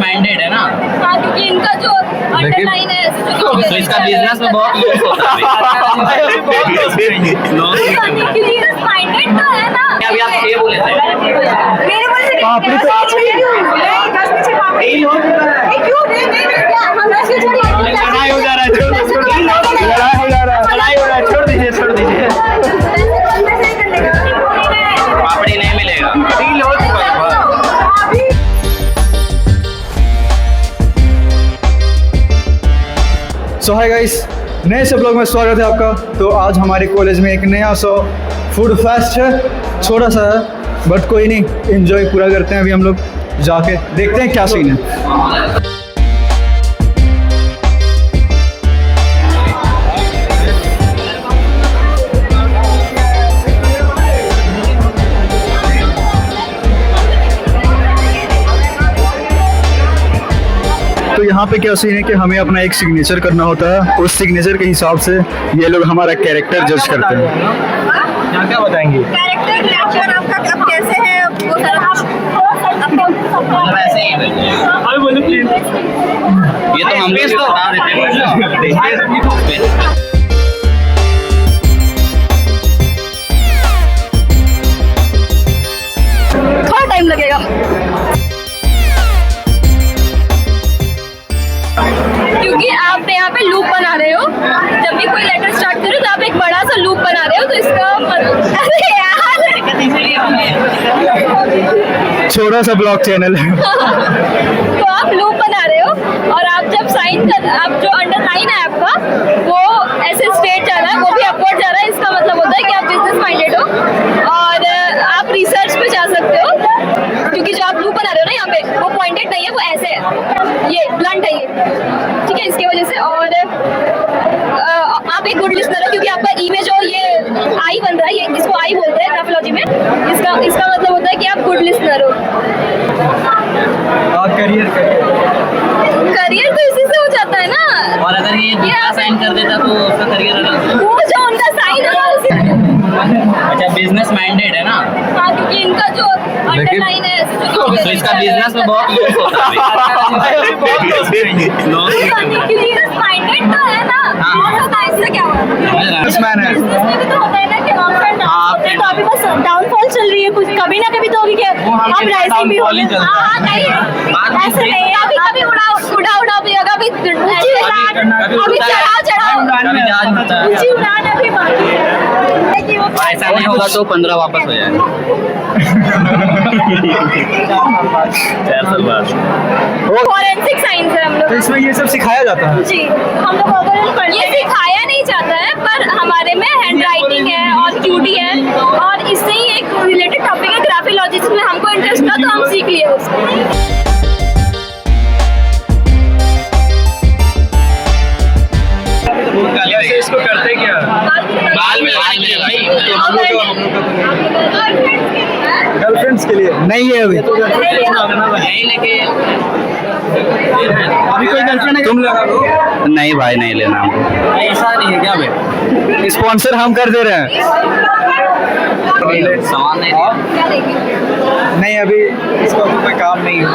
Minded है ना, हाँ, क्योंकि इनका जो अंडरलाइन है तो इसका बिजनेस में बहुत लॉस होता है। बिजनेस माइंडेड तो है ना। अभी आप ये बोले थे मेरे बोले थे पापड़ी तो- लड़ाई हो जा रहा है, लड़ाई हो जा रहा है, छोड़ दीजिए पापड़ी नहीं मिलेगा। सो हाय गाइस, नए से ब्लॉग में स्वागत है आपका। तो आज हमारे कॉलेज में एक नया फूड फेस्ट है, छोटा सा है बट कोई नहीं, एंजॉय पूरा करते हैं। अभी हम लोग जाके देखते हैं क्या सीन है। तो यहाँ पे क्या सीन है कि हमें अपना एक सिग्नेचर करना होता है, उस सिग्नेचर के हिसाब से ये लोग हमारा कैरेक्टर जज करते हैं। क्या बताएंगे? कैरेक्टर नेचर आपका कब कैसे है वो सारा ऐसे ही ये तो हम भी बता देते हैं। थोड़ा टाइम लगेगा क्योंकि आप यहाँ पे लूप बना रहे हो। जब भी कोई लेटर स्टार्ट करो तो आप एक बड़ा सा लूप बना रहे हो, तो इसका मतलब अरे यार छोटा सा ब्लॉग चैनल है। तो आप लूप बना रहे हो और आप जब साइन कर, आप जो अंडरलाइन है आपका वो ऐसे स्ट्रेट जा रहा है, वो भी अपवर्ड जा रहा है। इसका मतलब होता है कि आप बिजनेस माइंडेड हो और आप रिसर्च पे जा सकते हो, क्योंकि जो आप लूप बना रहे हो ना यहाँ पे वो पॉइंटेड नहीं है, वो ऐसे है, ये ब्लंट है ये, ठीक है, इसकी वजह से। और आप एक गुड लिस्नर हो क्योंकि आपका ई में जो ये आई बन रहा है, ये इसको आई बोलते हैं ग्राफोलॉजी में। इसका मतलब होता है कि आप गुड लिस्नर हो। करियर करियर तो इसी से हो जाता है ना। और अगर ये दूसरा साइन कर देता तो उसका करियर अलग। वो जो उनका साइन है उसी अच्छा, बिजनेस माइंडेड है ना, हाँ, क्योंकि इनका जो अंडरलाइन है तो इसका बिजनेस में बहुत लॉस होता है। बिजनेस माइंडेड तो है ना। लॉस होता है, इससे क्या होगा? बिजनेसमैन है। बिजनेस में भी तो होता है ना कि अप्स एंड डाउन होते हैं, तो अभी बस डाउनफॉल चल रही है, कुछ कभी ना कभी तो होगी कि अब राइजिंग भी होगी। हाँ, नहीं ऐसे नहीं है, अभी कभी उड़ा भी होगा, अभी चढ़ाओ ऊंची उड़ान अभी बाकी है। ऐसा नहीं होगा तो 15 वापस हो जाएगा। 4 साल बाद फॉरेंसिक साइंस है हम लोग। तो इसमें ये सब सिखाया जाता है। जी, हम लोग ओवरऑल पढ़ते हैं। ये सिखाया नहीं जाता है, पर हमारे में हैंड राइटिंग है और क्यूटी है, और इससे ही एक रिलेटेड टॉपिक है ग्राफोलॉजी, जिसमें हमको इंटरेस्ट था तो हम सीख लिए उसको। इसको करते क्या? बाल में लगाएंगे भाई। गर्लफ्रेंड्स के लिए नहीं है अभी। नहीं लेके अभी कोई गर्लफ्रेंड है तुम लगा दो। नहीं भाई, नहीं लेना हमको। ऐसा नहीं है क्या भाई? स्पॉन्सर हम कर दे रहे हैं। सामान नहीं दिया। नहीं अभी इसका तो कोई काम नहीं है।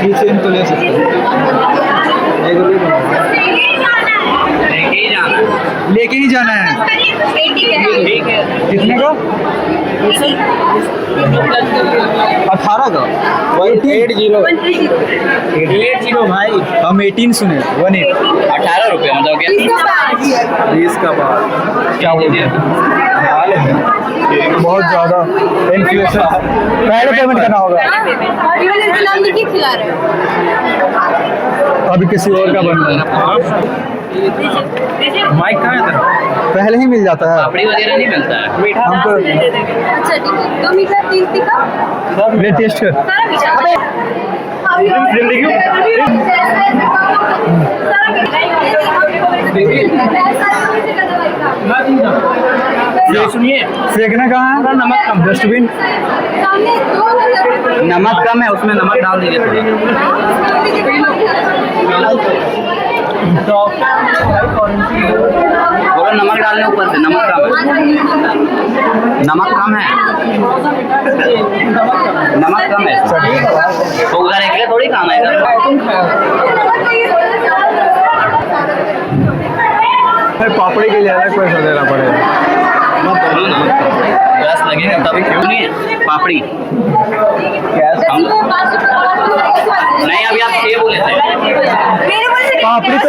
पीछे इनको ले सकते हैं। लेके ही जाना है। ठीक है। कितने का? 18 का। 80 भाई। हम 18 सुने। 18 18 रुपये मतलब क्या? 20 का बात क्या बोलिए, बहुत ज्यादा इन्फ्लेशन। पहले पेमेंट करना होगा। अभी किसी और का बन रहा है। माइक कहाँ है तेरा? पहले ही मिल जाता है पापड़ी वगैरह नहीं मिलता है। हमको। अच्छा ठीक है, 2 मीठा 3 तीखा ले टेस्ट कर। सारा मीठा। सुनिए, फेंकना कहाँ है? नमक कम, डस्टबिन। नमक कम है, उसमें नमक डाल दीजिए थोड़ा। बोलो नमक डालने ऊपर से, नमक कम है। नमक कम है, नमक कम है। तो उधर एक पापड़ी के लिए अलग पैसा देना पड़ेगा। बोलो ना, गैस लगेगा तभी क्यों नहीं है पापड़ी। नहीं अभी आप 6 बोले थे। पापड़ी तो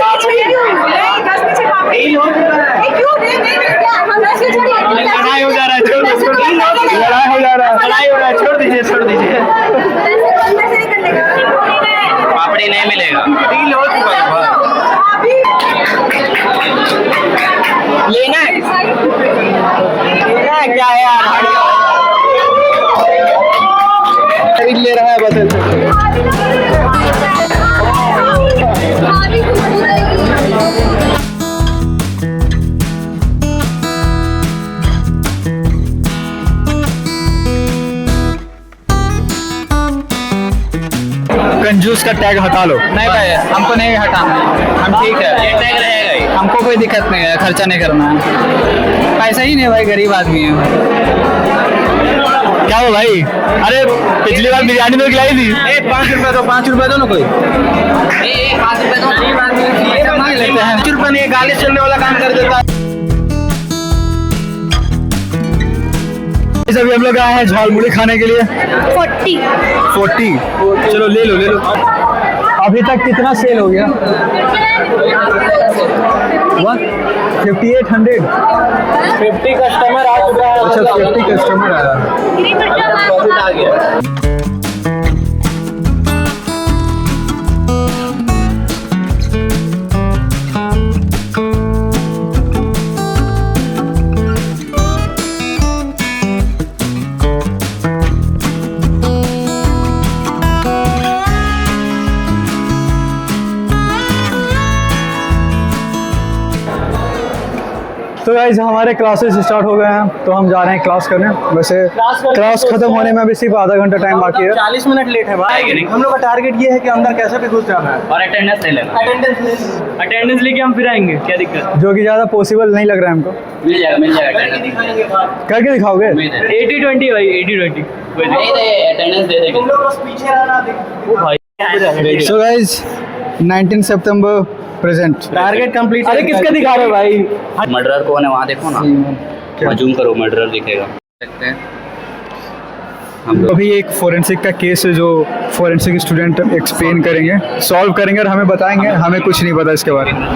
लड़ाई हो जा रहा है, छोड़ दीजिए, लड़ाई हो जा रहा है। लड़ाई हो रहा है, छोड़ दीजिए, छोड़ दीजिए। पापड़ी नहीं मिलेगा। लेना है क्या है यार, खरीद ले रहा है बदल से। कंजूस का टैग हटा लो। नहीं भाई, हमको नहीं हटाना है, हम ठीक ये है, टैग रहेगा ही। हमको कोई दिक्कत नहीं है, खर्चा नहीं करना है, पैसा ही नहीं भाई, गरीब आदमी है। क्या हो भाई? अरे पिछली बार बिरयानी तो खिलाई थी। 5 रुपए दो, 5 रुपए दो ना कोई। 5 रुपए दो, गरीब आदमी मांग लेते हैं। 5 रुपए नहीं, गाली चलने वाला काम कर देता है। अभी हम लोग आए हैं झालमुड़ी खाने के लिए। 40 40। चलो ले लो ले लो। अभी तक कितना सेल हो गया? 5800। 50 कस्टमर आ चुका है। अच्छा 50 कस्टमर आया। प्रॉफिट आ गया। तो गाइस हमारे क्लासेस स्टार्ट हो गए हैं, तो हम जा रहे हैं क्लास करने। वैसे क्लास खत्म होने में अभी सिर्फ आधा घंटा टाइम बाकी है। 40 मिनट लेट है भाई। हम लोग का टारगेट ये है कि अंदर कैसे भी घुस जाना है। और अटेंडेंस ले लेना। अटेंडेंस लेके हम फिर आएंगे, क्या दिक्कत? जो कि ज़्यादा पॉसिबल नहीं लग रहा है हमको। मिल जाएगा attendance। करके दिखाओगे? उम्मीद है। 80-20 भाई, 80-20। नहीं दे अटेंडेंस दे देंगे। बस पीछे रहना। सो गाइस 19 सितंबर प्रेजेंट। Target complete. अरे किसका दिखा रहे हो भाई? मर्डरर कौन है वहाँ देखो ना, वहाँ जूम करो, मर्डरर दिखेगा। देखते हैं हम लोग। अभी एक फोरेंसिक का केस है जो फोरेंसिक स्टूडेंट एक्सप्लेन करेंगे, सॉल्व करेंगे और हमें बताएंगे। हमें कुछ नहीं पता इसके बारे में।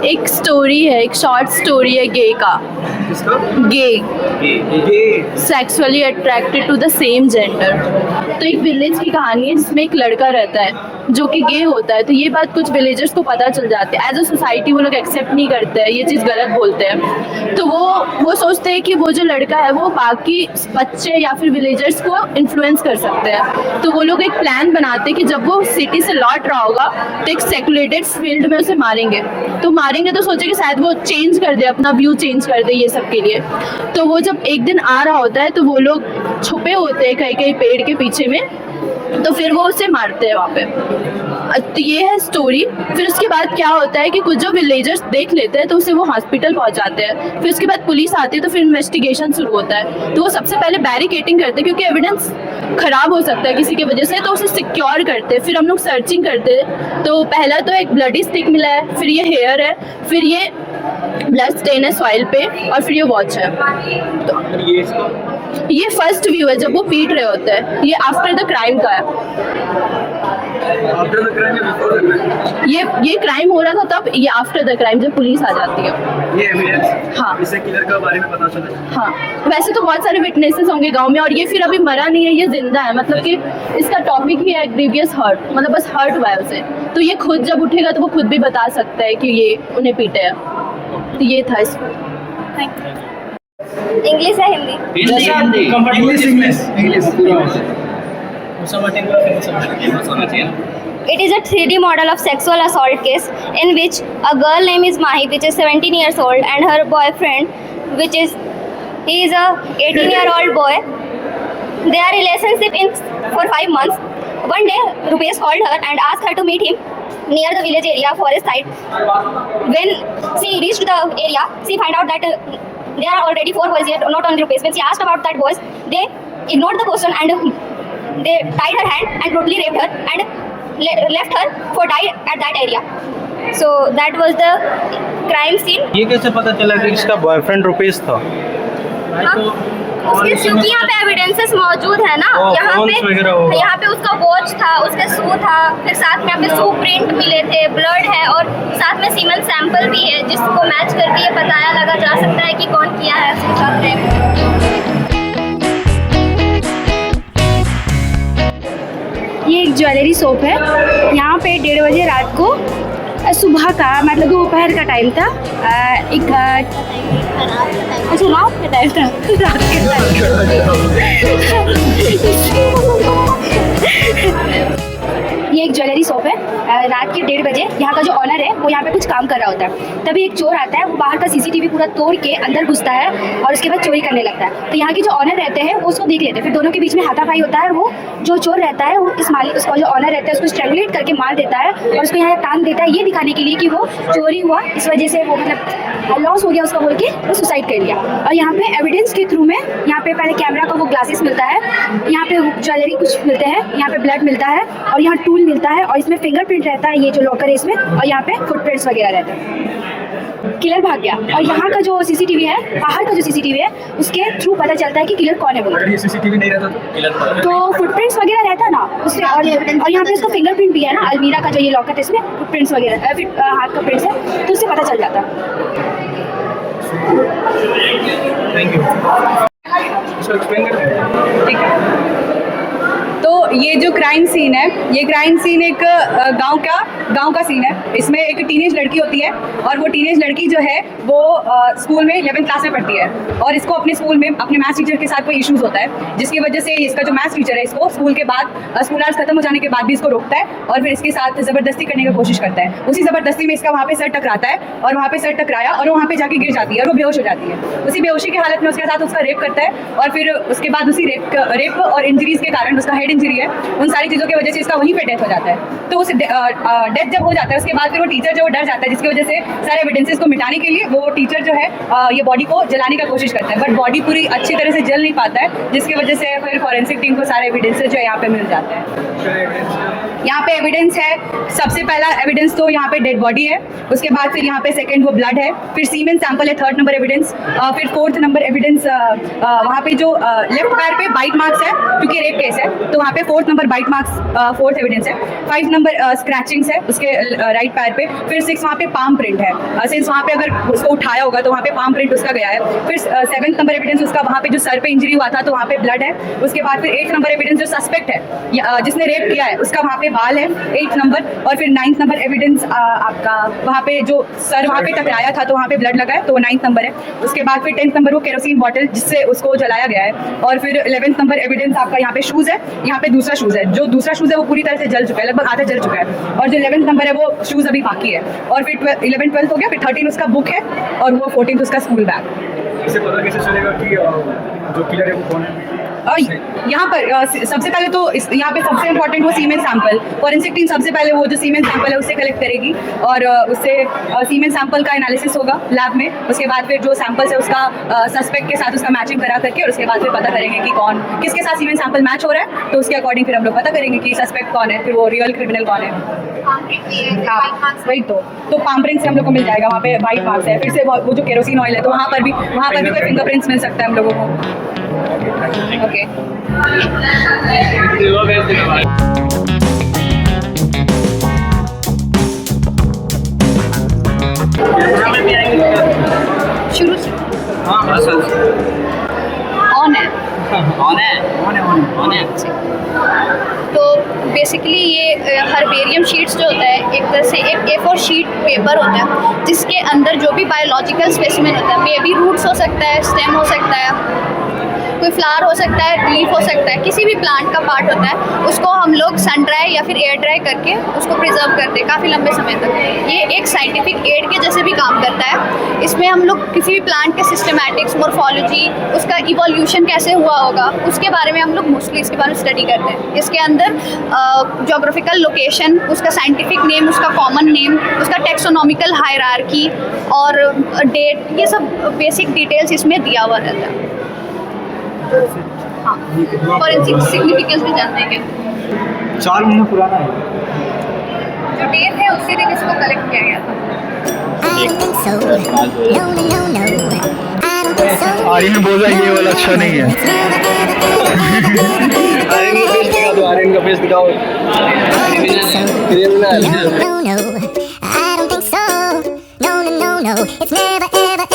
एक स्टोरी है, एक शॉर्ट स्टोरी है गे का। Gay sexually attracted to the same gender. तो एक विलेज की कहानी है जिसमें एक लड़का रहता है जो कि गे होता है। तो ये बात कुछ विलेजर्स को पता चल जाती है। एज अ सोसाइटी वो लोग एक्सेप्ट नहीं करते हैं, ये चीज़ गलत बोलते हैं। तो वो सोचते हैं कि वो जो लड़का है वो बाकी बच्चे या फिर विलेजर्स को इन्फ्लुएंस कर सकते हैं। तो वो लोग एक प्लान बनाते हैं कि जब वो सिटी से लौट रहा होगा तो एक सेक्युलेटेड फील्ड में उसे मारेंगे। तो मारेंगे तो सोचे कि शायद वो चेंज कर दे, अपना व्यू चेंज कर दे ये सब के लिए। तो वो जब एक दिन आ रहा होता है तो वो लोग छुपे होते हैं कहीं कहीं पेड़ के पीछे में, तो फिर वो उसे मारते हैं वहाँ पे। तो ये है स्टोरी। फिर उसके बाद क्या होता है कि कुछ जो विलेजर्स देख लेते हैं तो उसे वो हॉस्पिटल पहुँचाते हैं। फिर उसके बाद पुलिस आती है तो फिर इन्वेस्टिगेशन शुरू होता है। तो वो सबसे पहले बैरिकेटिंग करते हैं क्योंकि एविडेंस खराब हो सकता है किसी की वजह से, तो उसे सिक्योर करते हैं। फिर हम लोग सर्चिंग करते हैं। तो पहला तो एक ब्लडी स्टिक मिला है, फिर ये हेयर है, फिर ये ब्लड स्टेन है सॉइल पे, और फिर ये वॉच है। तो ये फर्स्ट व्यू है जब वो पीट रहे होते हैं। ये आफ्टर द क्राइम का है। ये क्राइम हो रहा था तब, ये आफ्टर द क्राइम जब पुलिस आ जाती है। ये एविडेंस। हाँ, इससे किलर के बारे में पता चला। हाँ, वैसे तो बहुत सारे विटनेसेस होंगे गांव में, और ये फिर अभी मरा नहीं है, ये जिंदा है। मतलब कि इसका टॉपिक ही है ग्रीवियस हर्ट, मतलब बस हर्ट हुआ है उसे। तो ये खुद जब उठेगा तो वो खुद भी बता सकता है कि ये उन्हें पीटे है। तो ये था इसमें। इंग्लिश है Hindi? It is a 3D model of sexual assault case in which a girl name is Mahi, which is 17 years old, and her boyfriend, he is a 18-year-old boy. They are relationship for 5 months. One day, Rupesh called her and asked her to meet him near the village area, forest side. When she reached the area, she found out that there are already 4 boys here, not on the replacement. She asked about that boys. They ignored the question and they tied her hand and brutally raped her and left her for die at that area. So that was the crime scene. ये कैसे पता चला कि इसका boyfriend Rupesh था? हाँ, उसके क्योंकि यहाँ पे एविडेंसेस मौजूद है ना, यहाँ पे उसका वॉच था, उसके शू था, फिर साथ में यहाँ पे शू प्रिंट मिले थे, ब्लड है और साथ में सीमेंट सैंपल भी है जिसको मैच करके ये बताया लगा जा सकता है कि कौन किया है उसके साथ में। ये एक ज्वेलरी शॉप है। यहाँ पे 1:30 बजे रात को, सुबह का मतलब दोपहर का टाइम था, एक अच्छा रात का टाइम था, रात के ये एक ज्वेलरी शॉप है। रात के 1:30 बजे यहाँ का जो ऑनर है वो यहाँ पे कुछ काम कर रहा होता है, तभी एक चोर आता है, वो बाहर का सीसीटीवी पूरा तोड़ के अंदर घुसता है और उसके बाद चोरी करने लगता है। तो यहाँ के जो ऑनर रहते हैं वो उसको देख लेते हैं, फिर दोनों के बीच में हाथापाई होता है। वो जो चोर रहता है वो इस मालिक, उसका जो ऑनर रहता है उसको स्ट्रैंगुलेट करके मार देता है और उसको यहाँ टांग देता है, ये दिखाने के लिए कि वो चोरी हुआ, इस वजह से वो मतलब लॉस हो गया उसका बोल के वो सुसाइड कर लिया। और यहाँ पे एविडेंस के थ्रू में यहाँ पे पहले कैमरा का वो ग्लासेस मिलता है, यहाँ पे ज्वेलरी कुछ मिलते हैं, यहाँ पे ब्लड मिलता है और यहाँ टूल मिलता है और इसमें फिंगरप्रिंट रहता है, ये जो लॉकर है इसमें, और यहाँ पे फुटप्रिंट्स वगैरह रहता है। किलर भाग गया और यहाँ का जो सीसीटीवी है, बाहर का जो सीसीटीवी है उसके थ्रू पता चलता है कि किलर कौन है बोल। ये सीसीटीवी नहीं रहता तो फुटप्रिंट्स वगैरह रहता है ना उसमें, और यहाँ पे इसका फिंगरप्रिंट भी है ना, अलमीरा का जो ये लॉकर है इसमें फुटप्रिंट्स वगैरह हाथ का प्रिंट्स है, तो उससे पता चल जाता है। Thank you. इसको एक्सप्लेन कर। ठीक है, तो ये जो क्राइम सीन है, ये क्राइम सीन एक गांव का सीन है। इसमें एक टीनेज लड़की होती है और वो टीनेज लड़की जो है वो स्कूल में 11th क्लास में पढ़ती है और इसको अपने स्कूल में अपने मैथ्स टीचर के साथ कोई इश्यूज होता है, जिसकी वजह से इसका जो मैथ्स टीचर है इसको स्कूल के बाद स्कूल आवर्स खत्म हो जाने के बाद भी इसको रोकता है और फिर इसके साथ ज़बरदस्ती करने की कोशिश करता है। उसी ज़बरदस्ती में इसका वहाँ पे सर टकराता है और वहाँ पे सर टकराया और वो वहाँ पे जाके गिर जाती है और वो बेहोश हो जाती है। उसी बेहोशी की हालत में उसके साथ उसका रेप करता है और फिर उसके बाद उसी रेप और इंजरीज के कारण, उसका हेड इंजरी है, उन सारी चीज़ों की वजह से इसका वहीं पे डेथ हो जाता है। तो उस डेथ जब हो जाता है उसके बाद फिर वो टीचर जो डर जाता है, जिसकी वजह से सारे एविडेंसेस को मिटाने के लिए वो टीचर जो है ये बॉडी को जलाने का कोशिश करता है, बट बॉडी पूरी अच्छी तरह से जल नहीं पाता है, जिसकी वजह से फिर फॉरेंसिक टीम को सारे एविडेंसेस जो है यहाँ पे मिल जाते हैं। यहाँ पे एविडेंस है, सबसे पहला एविडेंस तो यहाँ पे डेड बॉडी है, उसके बाद फिर यहाँ पे सेकंड वो ब्लड है, फिर सीमेन सैंपल है 3rd नंबर एविडेंस, फिर 4th नंबर एविडेंस वहाँ पे जो लेफ्ट पैर पे बाइट मार्क्स है क्योंकि रेप केस है, तो वहाँ पे 4th number bite marks 4th evidence है। 5 नंबर स्क्रैचिंग्स है उसके राइट पैर पे, फिर 6 वहाँ पे पाम प्रिंट है, सिंस वहाँ पे अगर उसको उठाया होगा तो वहाँ पे पाम प्रिंट उसका गया है। फिर 7th नंबर एविडेंस उसका वहाँ पे जो सर पे इंजरी हुआ था तो वहाँ पे ब्लड है। उसके बाद फिर 8th नंबर एविडेंस जो सस्पेक्ट है जिसने रेप किया है उसका वहाँ पे बाल है 8th नंबर, और फिर 9th नंबर एविडेंस आपका वहाँ पे जो सर वहाँ पे टकराया था तो वहाँ पे ब्लड लगा है तो 9th नंबर है। उसके बाद फिर 10th नंबर वो केरोसिन बॉटल जिससे उसको जलाया गया है, और फिर 11th नंबर एविडेंस आपका यहाँ पे शूज़ है, यहाँ पे दूसरा शूज़ है, जो दूसरा शूज़ है वो पूरी तरह से जल चुका है, लगभग आधा जल चुका है, और जो 11th नंबर है वो शूज़ अभी बाकी है, और फिर 11th 12th हो गया, फिर 13 उसका बुक है और वो 14th उसका स्कूल बैग। इसे पता कैसे चलेगा कि जो किलर है वो कौन है? और यहाँ पर सबसे पहले तो यहाँ पे सबसे इम्पोर्टेंट वो सीमेन सैंपल, फॉरेंसिक टीम सबसे पहले वो जो सीमेन सैंपल है उससे कलेक्ट करेगी और उससे सीमेन सैंपल का एनालिसिस होगा लैब में। उसके बाद फिर जो सैंपल्स है उसका सस्पेक्ट के साथ उसका मैचिंग करा करके, और उसके बाद फिर पता करेंगे कि कौन किसके साथ सीमेन सैंपल मैच हो रहा है, तो उसके अकॉर्डिंग फिर हम लोग पता करेंगे कि सस्पेक्ट कौन है, फिर वो रियल क्रिमिनल कौन है। वही तो पाम प्रिंट से हम लोग को मिल जाएगा, वहाँ पे वाइट मार्क्स है, फिर से वो जो केरोसिन ऑयल है तो वहाँ पर भी कोई फिंगरप्रिंट्स मिल सकता है हम लोगों को। ओके शुरू से ऑन है। तो बेसिकली ये हर्बेरियम शीट्स जो होता है एक तरह से एक A4 शीट पेपर होता है जिसके अंदर जो भी बायोलॉजिकल स्पेसिमेन होता है, मे बी रूट्स हो सकता है, स्टेम हो सकता है, कोई फ्लावर हो सकता है, लीफ हो सकता है, किसी भी प्लांट का पार्ट होता है, उसको हम लोग सन ड्राई या फिर एयर ड्राई करके उसको प्रिजर्व करते हैं काफ़ी लंबे समय तक। ये एक साइंटिफिक एड के जैसे भी काम करता है। इसमें हम लोग किसी भी प्लांट के सिस्टमैटिक्स, मॉर्फोलॉजी, उसका इवोल्यूशन कैसे हुआ होगा, उसके बारे में हम लोग मोस्टली इसके बारे में स्टडी करते हैं। इसके अंदर जोग्राफिकल लोकेशन, उसका साइंटिफिक नेम, उसका कॉमन नेम, उसका टेक्सोनॉमिकल हायरार्की और डेट, ये सब बेसिक डिटेल्स इसमें दिया हुआ रहता है। हाँ, फॉरेंसिक सिग्निफिकेंस भी जानते हैं क्या? 4 महीना पुराना है। जो डेट है उसी दिन इसको कलेक्ट किया गया था। आर्यन बोल रहा है ये वाला अच्छा नहीं है। आर्यन का फेस दिखाओ। No, I don't think so. No, it's never, ever,